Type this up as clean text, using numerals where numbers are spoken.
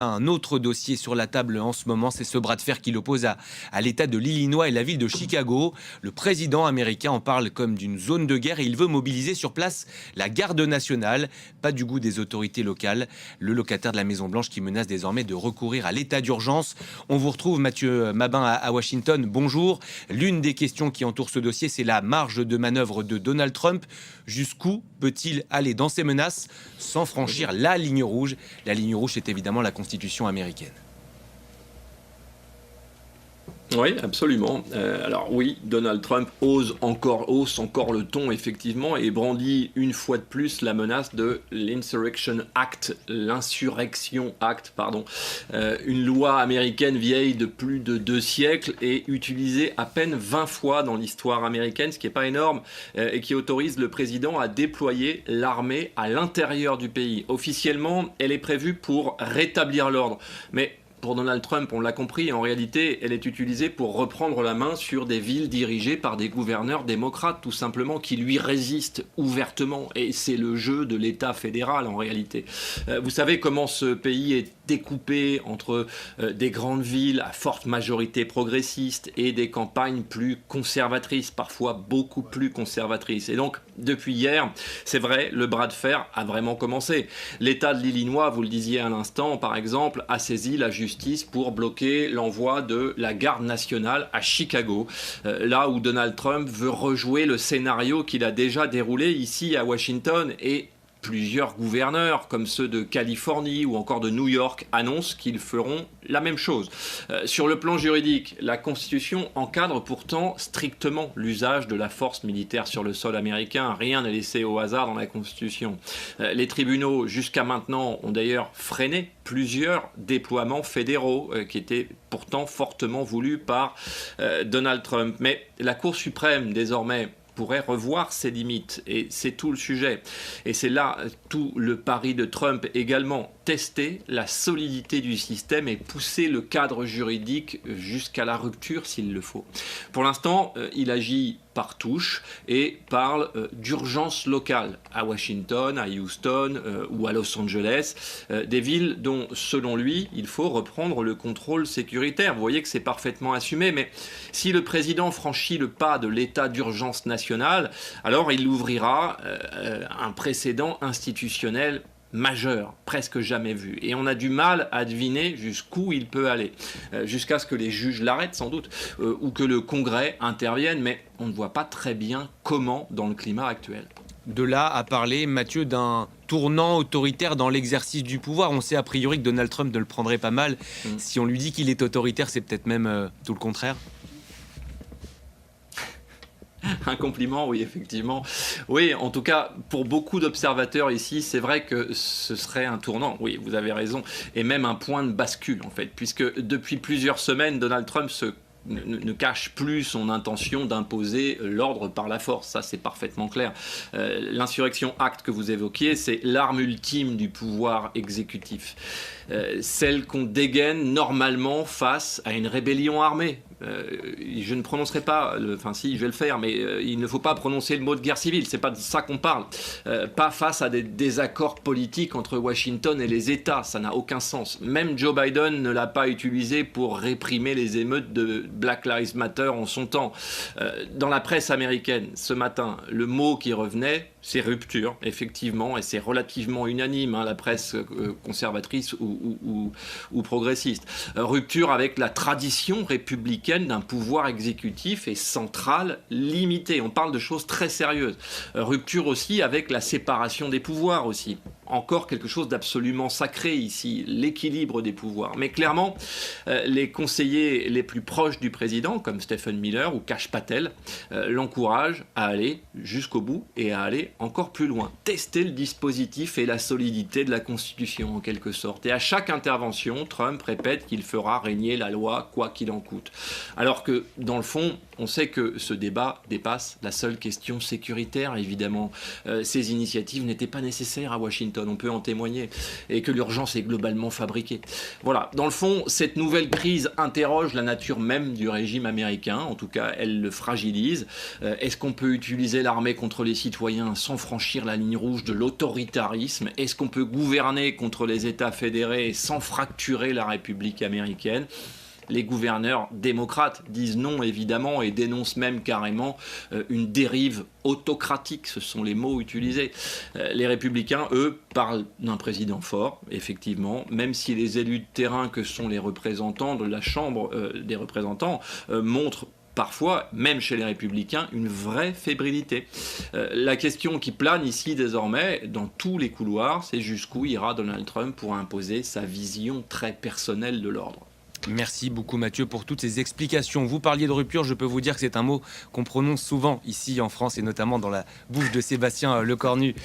Un autre dossier sur la table en ce moment, c'est ce bras de fer qui l'oppose à l'État de l'Illinois et la ville de Chicago. Le président américain en parle comme d'une zone de guerre et il veut mobiliser sur place la garde nationale. Pas du goût des autorités locales. Le locataire de la Maison-Blanche qui menace désormais de recourir à l'état d'urgence. On vous retrouve, Mathieu Mabin, à Washington. Bonjour. L'une des questions qui entoure ce dossier, c'est la marge de manœuvre de Donald Trump. Jusqu'où peut-il aller dans ses menaces sans franchir la ligne rouge? La ligne rouge, c'est évidemment la Constitution américaine. Oui, absolument. Alors oui, Donald Trump hausse encore le ton, effectivement, et brandit une fois de plus la menace de l'Insurrection Act, une loi américaine vieille de plus de 2 siècles et utilisée à peine 20 fois dans l'histoire américaine, ce qui n'est pas énorme, et qui autorise le président à déployer l'armée à l'intérieur du pays. Officiellement, elle est prévue pour rétablir l'ordre, mais pour Donald Trump, on l'a compris, en réalité, elle est utilisée pour reprendre la main sur des villes dirigées par des gouverneurs démocrates, tout simplement, qui lui résistent ouvertement. Et c'est le jeu de l'État fédéral, en réalité. Vous savez comment ce pays est découpé entre des grandes villes à forte majorité progressiste et des campagnes plus conservatrices, parfois beaucoup plus conservatrices. Et donc, depuis hier, c'est vrai, le bras de fer a vraiment commencé. L'État de l'Illinois, vous le disiez à l'instant, par exemple, a saisi la justice pour bloquer l'envoi de la garde nationale à Chicago, là où Donald Trump veut rejouer le scénario qu'il a déjà déroulé ici à Washington, et plusieurs gouverneurs, comme ceux de Californie ou encore de New York, annoncent qu'ils feront la même chose. Sur le plan juridique, la Constitution encadre pourtant strictement l'usage de la force militaire sur le sol américain. Rien n'est laissé au hasard dans la Constitution. Les tribunaux, jusqu'à maintenant, ont d'ailleurs freiné plusieurs déploiements fédéraux qui étaient pourtant fortement voulus par Donald Trump. Mais la Cour suprême, désormais, pourrait revoir ses limites, et c'est tout le sujet. Et c'est là tout le pari de Trump également, tester la solidité du système et pousser le cadre juridique jusqu'à la rupture s'il le faut. Pour l'instant, il agit par touche et parle d'urgence locale à Washington, à Houston ou à Los Angeles, des villes dont, selon lui, il faut reprendre le contrôle sécuritaire. Vous voyez que c'est parfaitement assumé, mais si le président franchit le pas de l'état d'urgence nationale, alors il ouvrira un précédent institutionnel majeur, presque jamais vu. Et on a du mal à deviner jusqu'où il peut aller, jusqu'à ce que les juges l'arrêtent sans doute, ou que le Congrès intervienne, mais on ne voit pas très bien comment dans le climat actuel. De là à parler, Mathieu, d'un tournant autoritaire dans l'exercice du pouvoir. On sait a priori que Donald Trump ne le prendrait pas mal. Si on lui dit qu'il est autoritaire, c'est peut-être même tout le contraire. Un compliment, oui, effectivement. Oui, en tout cas, pour beaucoup d'observateurs ici, c'est vrai que ce serait un tournant. Oui, vous avez raison. Et même un point de bascule, en fait, puisque depuis plusieurs semaines, Donald Trump ne cache plus son intention d'imposer l'ordre par la force. Ça, c'est parfaitement clair. L'Insurrection Act que vous évoquiez, c'est l'arme ultime du pouvoir exécutif. Celle qu'on dégaine normalement face à une rébellion armée. Je ne prononcerai pas, enfin si, je vais le faire, mais il ne faut pas prononcer le mot de guerre civile, c'est pas de ça qu'on parle. Pas face à des désaccords politiques entre Washington et les États, ça n'a aucun sens. Même Joe Biden ne l'a pas utilisé pour réprimer les émeutes de Black Lives Matter en son temps. Dans la presse américaine, ce matin, le mot qui revenait, c'est rupture, effectivement, et c'est relativement unanime, hein, la presse conservatrice ou progressiste. Rupture avec la tradition républicaine d'un pouvoir exécutif et central limité. On parle de choses très sérieuses. Rupture aussi avec la séparation des pouvoirs aussi. Encore quelque chose d'absolument sacré ici, l'équilibre des pouvoirs. Mais clairement, les conseillers les plus proches du président, comme Stephen Miller ou Kash Patel, l'encouragent à aller jusqu'au bout et à aller encore plus loin. Tester le dispositif et la solidité de la Constitution, en quelque sorte. Et à chaque intervention, Trump répète qu'il fera régner la loi, quoi qu'il en coûte. Alors que, dans le fond, on sait que ce débat dépasse la seule question sécuritaire, évidemment. Ces initiatives n'étaient pas nécessaires à Washington, on peut en témoigner, et que l'urgence est globalement fabriquée. Voilà, dans le fond, cette nouvelle crise interroge la nature même du régime américain, en tout cas, elle le fragilise. Est-ce qu'on peut utiliser l'armée contre les citoyens sans franchir la ligne rouge de l'autoritarisme? Est-ce qu'on peut gouverner contre les États fédérés sans fracturer la République américaine? Les gouverneurs démocrates disent non, évidemment, et dénoncent même carrément une dérive autocratique. Ce sont les mots utilisés. Les républicains, eux, parlent d'un président fort, effectivement, même si les élus de terrain que sont les représentants de la Chambre des représentants montrent parfois, même chez les républicains, une vraie fébrilité. La question qui plane ici désormais, dans tous les couloirs, c'est jusqu'où ira Donald Trump pour imposer sa vision très personnelle de l'ordre. Merci beaucoup Mathieu pour toutes ces explications. Vous parliez de rupture, je peux vous dire que c'est un mot qu'on prononce souvent ici en France et notamment dans la bouche de Sébastien Lecornu.